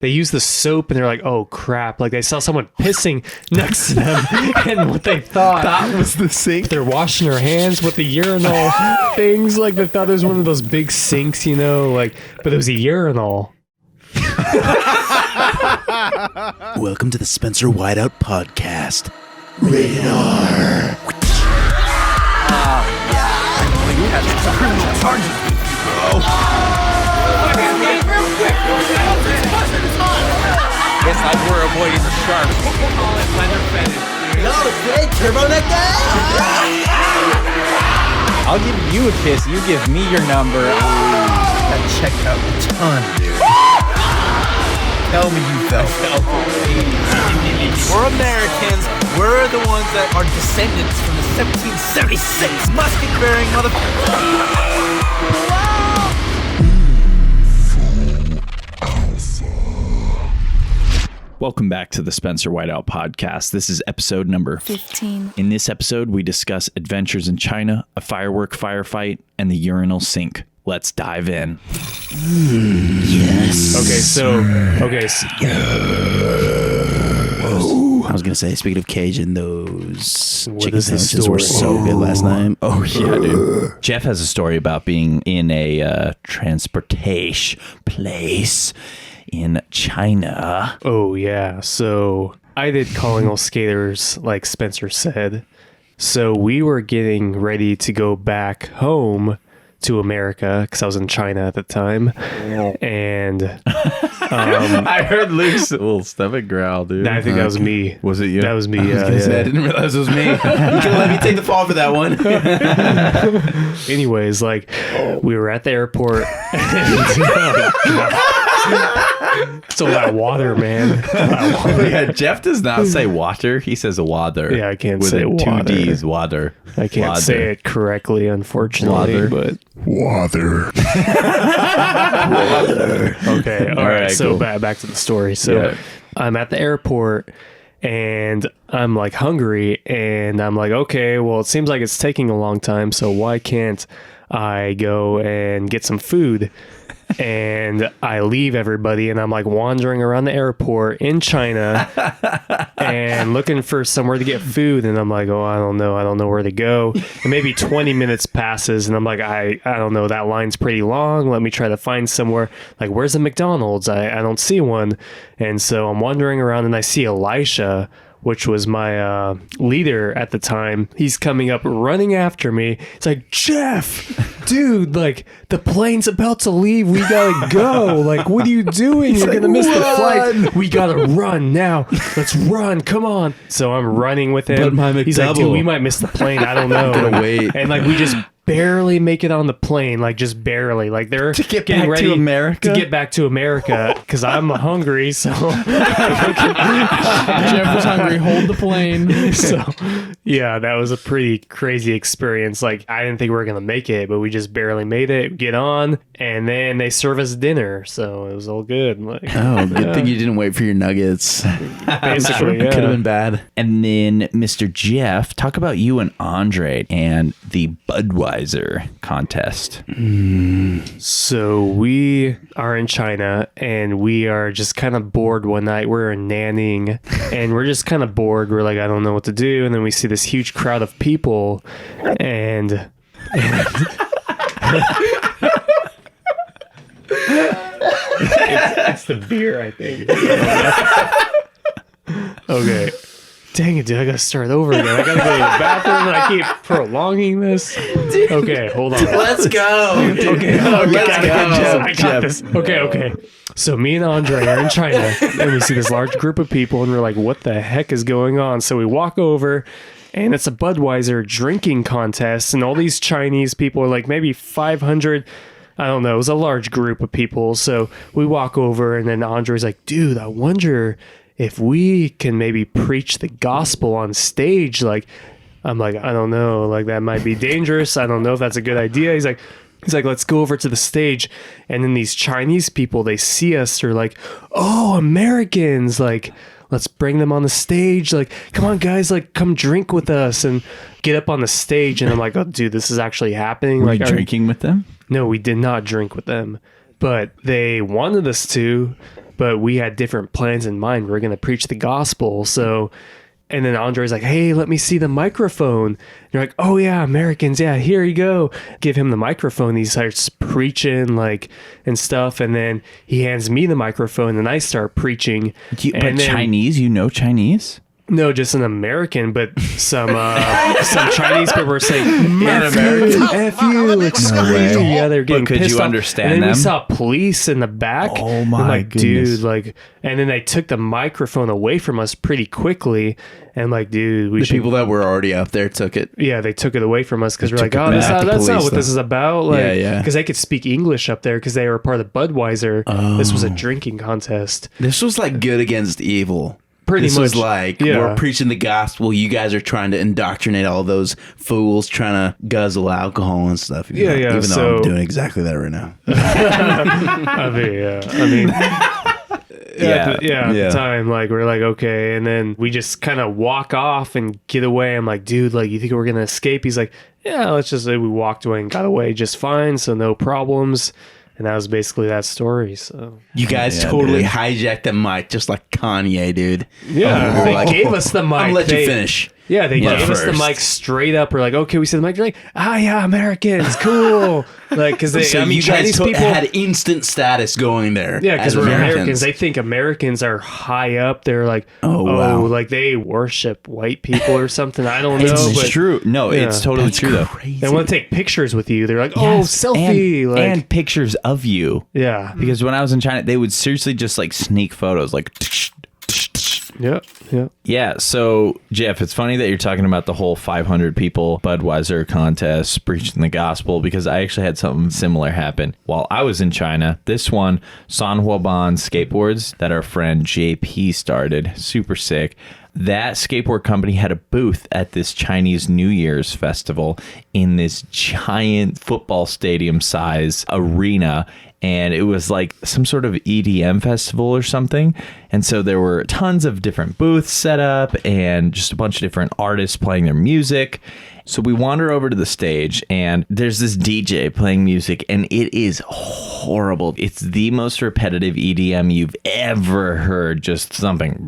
they use the soap and they're like, oh crap, like they saw someone pissing next to them and what they thought That was the sink. they're washing their hands with the urinal things, like they thought it was one of those big sinks, like, but it was a urinal. Welcome to the Spencer Whiteout podcast. Rated R. You have some criminal charges, bro. Yes, I were avoiding the shark. Yo, great turboneck guy. I'll give you a kiss. You give me your number. That checked out a ton, dude. Tell me you felt. We're Americans. We're the ones that are descendants from the 1776 musket-bearing motherfuckers. Welcome back to the Spencer Whiteout podcast. This is episode number 15. In this episode, we discuss adventures in China, a firework firefight, and the urinal sink. Let's dive in. Yes. Okay, so I was gonna say, speaking of Cajun, those What chicken is the sandwiches were story? so good last night. Oh, yeah, dude. Jeff has a story about being in a transportation place in China. oh yeah, so I did calling all skaters like Spencer said. So we were getting ready to go back home to America because I was in China at the time, and I heard Luke's little stomach growl, dude. I think that was me. Was it you? That was me. I was gonna say, I didn't realize it was me. You can let me take the fall for that one. Anyways, like we were at the airport. So that water, man. Yeah, Jeff does not say water. He says water. Yeah, I can't with say two water. D's, water. I can't Water. say it correctly, unfortunately. Water. But Water. okay, all right. right, So cool. back to the story. So Yeah. I'm at the airport and I'm like hungry, and I'm like, okay, well, it seems like it's taking a long time, so why can't I go and get some food? And I leave everybody, and I'm like wandering around the airport in China and looking for somewhere to get food. And I'm like, oh, I don't know where to go. And maybe 20 minutes passes, and I'm like, I don't know, that line's pretty long. Let me try to find somewhere. Like, where's the McDonald's? I don't see one. And so I'm wandering around, and I see Elisha, which was my leader at the time. He's coming up running after me. It's like, Jeff, dude, like the plane's about to leave. We gotta go. Like, what are you doing? You're gonna miss the flight. We gotta run now. Let's run. Come on. So I'm running with him. But my He's like, dude, McDouble. we might miss the plane. I don't know. Gotta wait. And like we just barely make it on the plane, like just barely. Like they're get getting back ready to America? to get back to America because I'm hungry. So Jeff was hungry. Hold the plane. so yeah, that was a pretty crazy experience. Like I didn't think we were gonna make it, but we just barely made it. Get on, and then they serve us dinner, so it was all good. Like, Oh, good thing you didn't wait for your nuggets. basically, Could have yeah. been bad. And then Mr. Jeff, talk about you and Andre and the Budweiser contest. So we are in China, and we are just kind of bored one night. We're nannying, and we're just kind of bored. We're like, I don't know what to do. And then we see this huge crowd of people, and it's the beer, I think. Okay. Dang it, dude. I gotta start over again. I gotta go to the bathroom, and I keep prolonging this. Okay, hold on. Let's go. Okay, I got this. Okay. So me and Andre are in China, and we see this large group of people, and we're like, what the heck is going on? So we walk over, and it's a Budweiser drinking contest, and all these Chinese people are like maybe 500. I don't know. It was a large group of people. So we walk over, and then Andre's like, dude, I wonder if we can maybe preach the gospel on stage. Like, I'm like, I don't know. Like, that might be dangerous. I don't know if that's a good idea. He's like, let's go over to the stage. And then these Chinese people, they see us. They're like, oh, Americans. Like, let's bring them on the stage. Like, come on, guys. Like, come drink with us and get up on the stage. And I'm like, oh, dude, this is actually happening. Were Like, you drinking with them? no, we did not drink with them, but they wanted us to. but we had different plans in mind. We were going to preach the gospel. So, and then Andre's like, hey, let me see the microphone. And you're like, oh yeah, Americans. Yeah, here you go. Give him the microphone. He starts preaching like and stuff. And then he hands me the microphone and I start preaching. But Chinese, Chinese? No, just an American, but some Chinese people were saying, F you, excuse you. Yeah, they're getting could pissed you off. understand and then them? we saw police in the back. Oh my I'm like, goodness. dude, like, and then they took the microphone away from us pretty quickly. And like, dude, The people that were already up there took it. yeah, they took it away from us because we're like, took it oh, back. The that's not police, what this though. is about. Like, Yeah. Because they could speak English up there because they were part of the Budweiser. This was a drinking contest. This was like good against evil. Pretty This was much, like, yeah. we're preaching the gospel. You guys are trying to indoctrinate all those fools trying to guzzle alcohol and stuff. Yeah, yeah, Even though so- I'm doing exactly that right now. I mean, at the time, like, we're like, okay. And then we just kind of walk off and get away. I'm like, dude, like, you think we're going to escape? He's like, yeah, let's just say we walked away and got away just fine. So no problems. And that was basically that story. So You guys totally hijacked the mic just like Kanye, dude. yeah, they gave us the mic. I'm gonna let you They- finish. Yeah, they Yeah, gave us the first. mic straight up. We're like, okay, we see the mic. They're like, yeah, Americans, cool. Like, because they, So I mean, you guys Chinese people had instant status going there. yeah, because as we're Americans. They think Americans are high up. They're like, Oh, wow. like they worship white people or something. I don't know. It's but true. No, Yeah. it's totally That's true though. crazy. They want to take pictures with you. They're like, Yes, selfie. and, like, and pictures of you. yeah. Because when I was in China, they would seriously just like sneak photos, like. Yep. Yeah, so Jeff, it's funny that you're talking about the whole 500 people Budweiser contest preaching the gospel, because I actually had something similar happen while I was in China. This one, Sanhuaban skateboards that our friend JP started, super sick. That skateboard company had a booth at this Chinese New Year's festival in this giant football stadium size arena. And it was like some sort of EDM festival or something. And so there were tons of different booths set up and just a bunch of different artists playing their music. So we wander over to the stage and there's this DJ playing music and it is horrible. It's the most repetitive EDM you've ever heard. Just something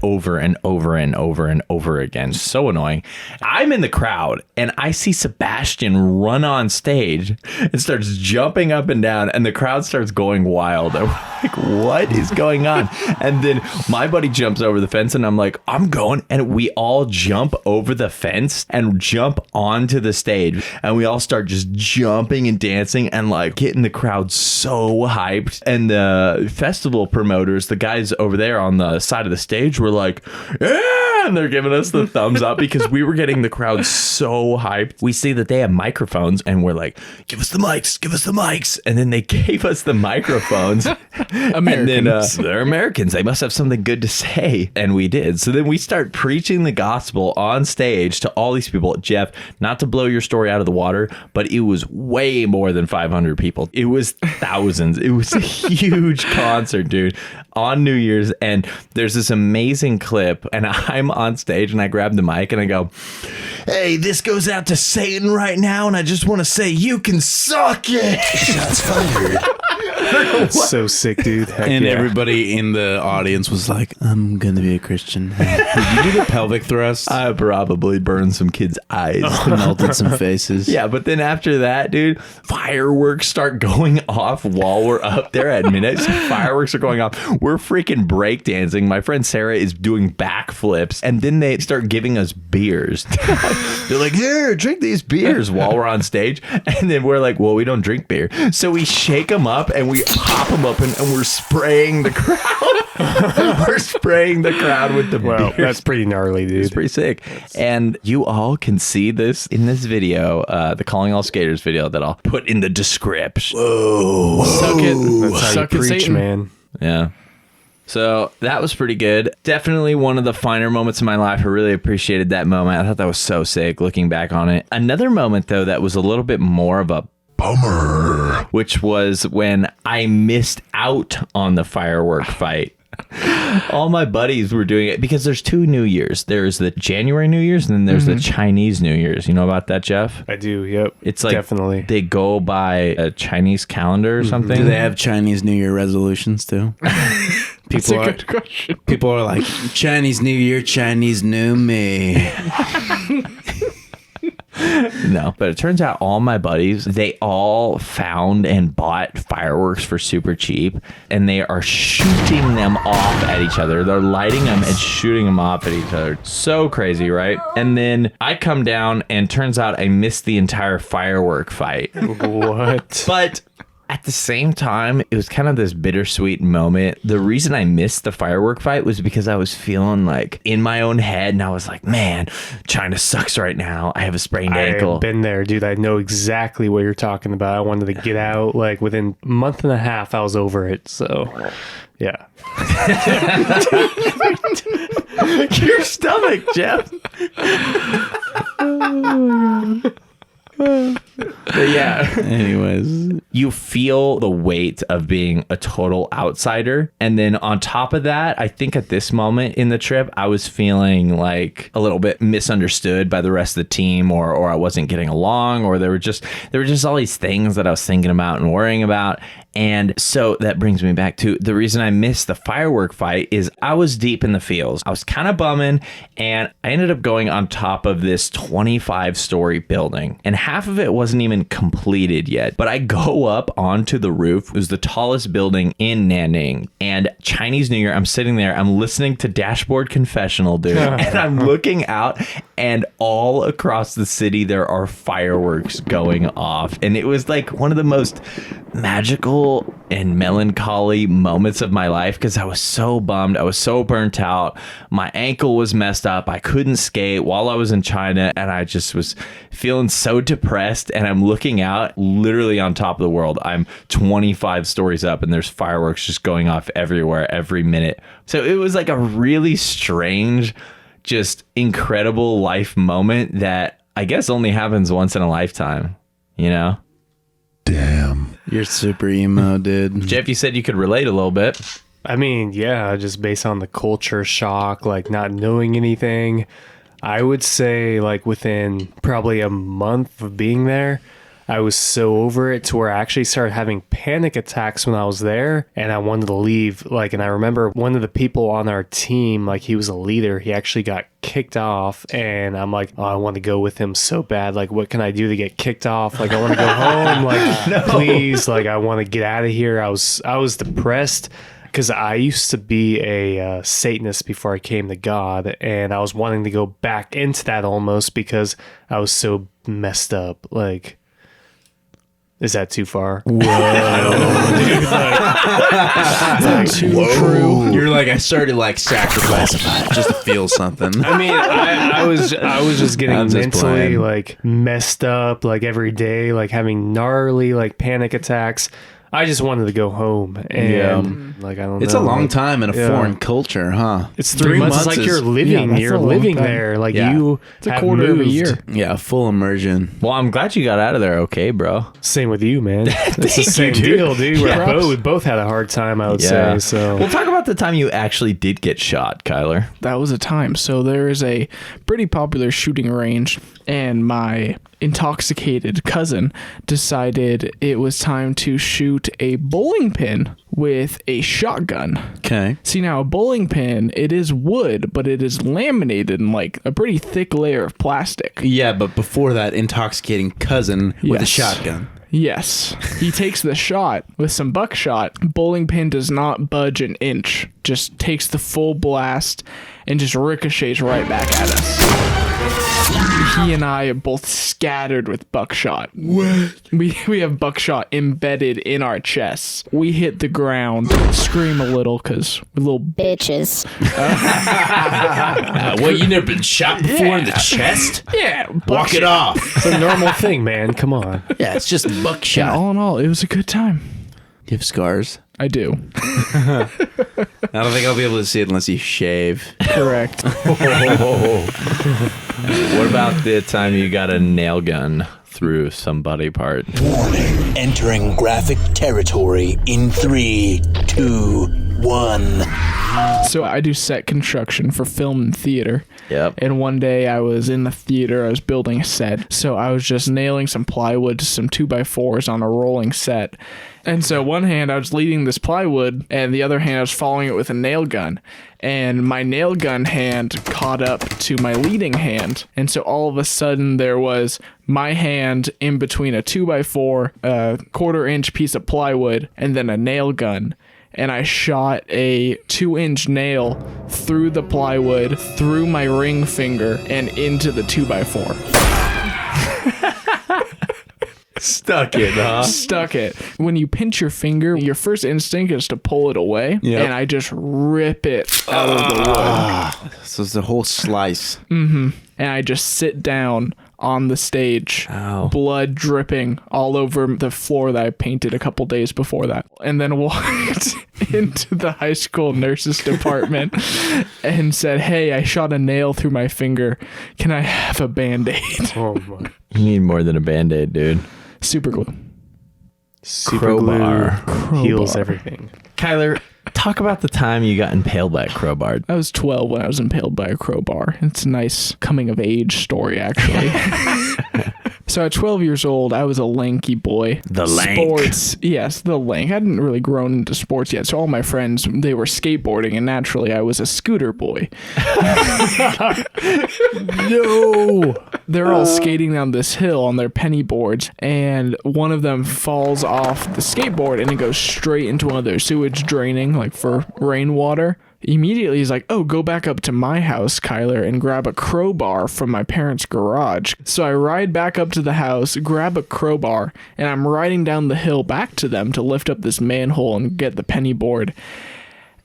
over and over and over and over again. So annoying. I'm in the crowd and I see Sebastian run on stage and starts jumping up and down and the crowd starts going wild. I'm like, what is going on? And then my buddy jumps over the fence and I'm like, I'm going. And we all jump over the fence and jump onto the stage. And we all start just jumping and dancing and like getting the crowd so hyped. And the festival promoters, the guys over there on the side of the stage were like, yeah, and they're giving us the thumbs up because we were getting the crowd so hyped. We see that they have microphones and we're like, give us the mics. And then they gave us the microphones. Americans. And then they're Americans. They must have something good to say. And we did. So then we start preaching the gospel on stage to all these people. Jeff, not to blow your story out of the water, but it was way more than 500 people. It was thousands. It was a huge concert, dude, on New Year's. And there's this amazing clip and I'm on stage and I grab the mic and I go, hey, this goes out to Satan right now. And I just want to say, you can suck it. Shots fired. That's so sick, dude. Heck And yeah. everybody in the audience was like, I'm going to be a Christian. Did you do the pelvic thrust? I probably burned some kids' eyes. Melted some faces. Yeah, but then after that, dude, fireworks start going off while we're up there at midnight. So fireworks are going off. We're freaking breakdancing. My friend Sarah is doing backflips, and then they start giving us beers. They're like, here, drink these beers while we're on stage. And then we're like, well, we don't drink beer. So we shake them up and we pop them up and we're spraying the crowd. We're spraying the crowd with the Wow, beers. that's pretty gnarly, dude. It's pretty sick. And you all can see this in this video, the Calling All Skaters video that I'll put in the description. Suck it. That's how Suck you it, preach, Satan. man. Yeah. So that was pretty good. Definitely one of the finer moments in my life. I really appreciated that moment. I thought that was so sick looking back on it. Another moment, though, that was a little bit more of a bummer, which was when I missed out on the firework fight. all my buddies were doing it because there's 2 New Year's. There's the January New Year's and then there's the Chinese New Year's. You know about that, Jeff? I do. Yep. It's like definitely they go by a Chinese calendar or something. Do they have Chinese New Year resolutions too? That's a good question. People are like, Chinese New Year, Chinese New Me. No, but it turns out all my buddies, they all found and bought fireworks for super cheap, and they are shooting them off at each other. They're lighting them and shooting them off at each other. So crazy, right? And then I come down, and turns out I missed the entire firework fight. what? But at the same time, it was kind of this bittersweet moment. The reason I missed the firework fight was because I was feeling like in my own head, and I was like, man, China sucks right now. I have a sprained ankle. I've been there, dude. I know exactly what you're talking about. I wanted to get out. Like within a month and a half, I was over it. So, yeah. Your stomach, Jeff. But yeah. Anyways, You feel the weight of being a total outsider. And then on top of that, I think at this moment in the trip, I was feeling like a little bit misunderstood by the rest of the team, or I wasn't getting along, or there were just all these things that I was thinking about and worrying about. And so that brings me back to the reason I missed the firework fight is I was deep in the fields. I was kind of bumming, and I ended up going on top of this 25-story building, and half of it wasn't even completed yet. But I go up onto the roof. It was the tallest building in Nanning, and Chinese New Year, I'm sitting there, I'm listening to Dashboard Confessional, dude, and I'm looking out, and all across the city there are fireworks going off, and it was like one of the most magical and melancholy moments of my life because I was so bummed. I was so burnt out. My ankle was messed up. I couldn't skate while I was in China, and I just was feeling so depressed. And I'm looking out literally on top of the world. I'm 25 stories up, and there's fireworks just going off everywhere every minute. So it was like a really strange, just incredible life moment that I guess only happens once in a lifetime, you know? damn. You're super emo, dude. Jeff, you said you could relate a little bit. I mean, yeah, just based on the culture shock, like not knowing anything. I would say like within probably a month of being there, I was so over it to where I actually started having panic attacks when I was there, and I wanted to leave. Like, and I remember one of the people on our team, like he was a leader, he actually got kicked off, and I'm like, oh, I want to go with him so bad. Like, what can I do to get kicked off? Like, I want to go home. Like, please, like, I want to get out of here. I was depressed. Because I used to be a Satanist before I came to God, and I was wanting to go back into that almost because I was so messed up. Like, is that too far? Whoa. I don't know, dude. Too true. You're like, I started like sacrificing just to feel something. I mean, I was just getting I'm just mentally playing. like messed up, like every day, like having gnarly like panic attacks. I just wanted to go home, and like I don't know. It's a long like, time in a foreign culture, huh? It's 3 months. It's like you're living. that's You're a long living time. there. Like Yeah. you. It's a have quarter of a moved. year. Yeah, full immersion. Well, I'm glad you got out of there okay, bro. Same with you, man. It's the same you, dude. deal, dude. We both had a hard time, I would say. So Well, talk about the time you actually did get shot, Kyler. That was a time. So there is a pretty popular shooting range, and my intoxicated cousin decided it was time to shoot a bowling pin with a shotgun. Okay. See, now a bowling pin, it is wood, but it is laminated in like a pretty thick layer of plastic. Yeah, but before that, intoxicating cousin with a Yes. shotgun. Yes. He takes the shot with some buckshot. Bowling pin does not budge an inch. Just takes the full blast and just ricochets right back at us. He and I are both scattered with buckshot. What? We have buckshot embedded in our chests. We hit the ground, scream a little because we're little bitches. What, you never been shot before in the chest? yeah. Walk it off. it's a normal thing, man. Come on. Yeah, it's just And buckshot. all in all, it was a good time. You have scars? I do. I don't think I'll be able to see it unless you shave. Correct. What about the time you got a nail gun through some body part? Warning, entering graphic territory in 3, 2, 1. So I do set construction for film and theater. Yep. And one day I was in the theater, I was building a set. So I was just nailing some plywood to some 2x4s on a rolling set. And so one hand I was leading this plywood and the other hand I was following it with a nail gun. And my nail gun hand caught up to my leading hand. And so all of a sudden there was my hand in between a 2x4, a 1/4-inch piece of plywood, and then a nail gun. And I shot a 2-inch nail through the plywood, through my ring finger, and into the 2x4. Stuck it, huh? Stuck it. When you pinch your finger, your first instinct is to pull it away, and I just rip it out of the wood. So it's the whole slice. And I just sit down on the stage, blood dripping all over the floor that I painted a couple days before that, and then walked into the high school nurses department and said, "Hey, I shot a nail through my finger. Can I have a Band-Aid?" Oh my. You need more than a Band-Aid, dude. Super glue. Super Crowbar. glue heals everything. Kyler, talk about the time you got impaled by a crowbar. I was 12 when I was impaled by a crowbar. It's a nice coming of age story, actually. So at 12 years old, I was a lanky boy. The lank. Sports, yes, the lank. I hadn't really grown into sports yet. So all my friends, they were skateboarding, and naturally I was a scooter boy. No. They're all skating down this hill on their penny boards, and one of them falls off the skateboard and it goes straight into one of their sewage draining, like for rainwater. Immediately he's like, "Oh, go back up to my house, Kyler, and grab a crowbar from my parents' garage." So I ride back up to the house, grab a crowbar, and I'm riding down the hill back to them to lift up this manhole and get the penny board.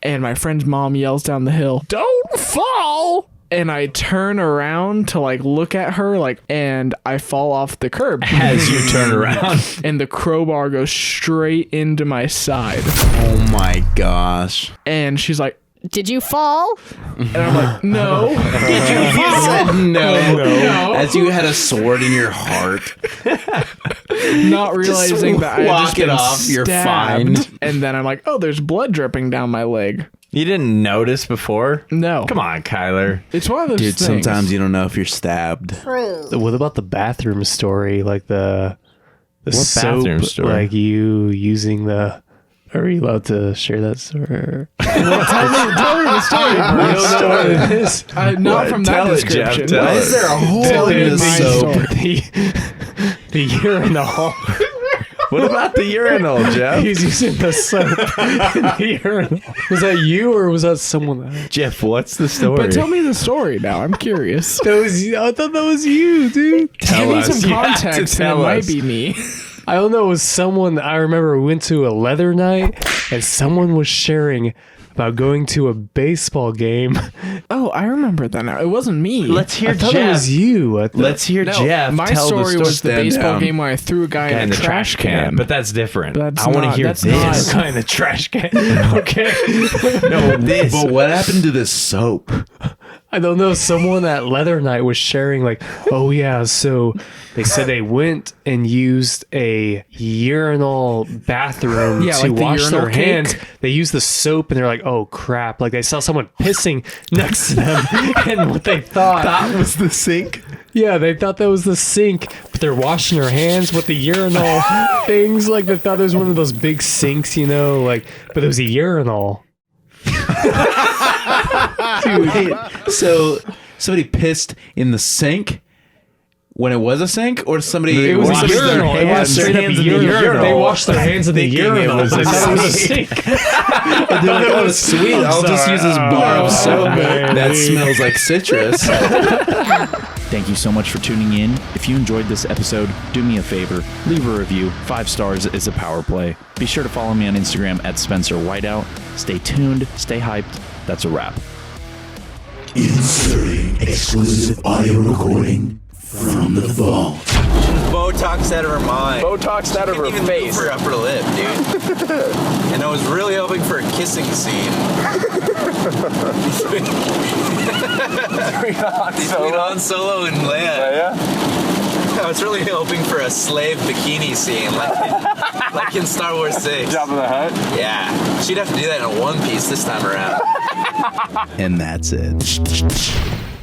And my friend's mom yells down the hill, "Don't fall!" And I turn around to like look at her, like, and I fall off the curb. As you turn around. And the crowbar goes straight into my side. Oh my gosh. And she's like, "Did you fall?" and I'm like, "No." You said no. As you had a sword in your heart. Not realizing that I had walk just it been off, you're stabbed. fine. And then I'm like, "Oh, there's blood dripping down my leg." You didn't notice before? No. Come on, Kyler. It's one of those Dude, things. sometimes you don't know if you're stabbed. What about the bathroom story? Like the soap, bathroom story? like you using the. Are we allowed to share that story? Tell me the story. You don't know what it is. Not from that Tell it, Jeff, description. tell Why is there a hole in me the my soap? story. The urinal. What about the urinal, Jeff? He's using the soap in the urinal. Was that you or was that someone else? Jeff, what's the story? But tell me the story now. I'm curious. That was you. I thought that was you, dude. Tell Give me us. some You have to context, and it tell might us. be me. I don't know. It was someone. I remember we went to a leather night and someone was sharing about going to a baseball game. Oh, I remember that now. It wasn't me. Let's hear I thought Jeff. it was you. Let's hear No, Jeff my tell story the was the Stand baseball down. game where I threw a guy guy in a trash can. But that's different. That's I want to not- hear that's this. not- Kind of trash can. Okay. No, this. But what happened to the soap? I don't know. Someone at leather night was sharing like, oh yeah. So they said they went and used a urinal bathroom Yeah, to like the wash urinal their cake. hands. They used the soap and they're like, oh crap. Like they saw someone pissing next to them and what they thought. That was the sink. Yeah, they thought that was the sink, but they're washing their hands with the urinal things. Like they thought it was one of those big sinks, you know, like, but it was a urinal. Dude, so somebody pissed in the sink when it was a sink, or somebody It was a washed their urinal. It was hands? straight up a urinal. They washed their hands in the Thinking it urinal. was a They thought it was a sink. sink. They're like, oh, sweet. I'll just use this bar of soap that smells like citrus. Thank you so much for tuning in. If you enjoyed this episode, do me a favor, leave a review. 5 stars is a power play. Be sure to follow me on Instagram at Spencer Whiteout. Stay tuned, stay hyped. That's a wrap. Inserting exclusive audio recording from the vault. Botox out of her mind. Botox out of her Couldn't even face. move her upper lip, dude. And I was really hoping for a kissing scene. Between Han Solo and Leia. I was really hoping for a slave bikini scene, like in Star Wars 6. Jabba the Hutt? Yeah. She'd have to do that in a one piece this time around. And that's it.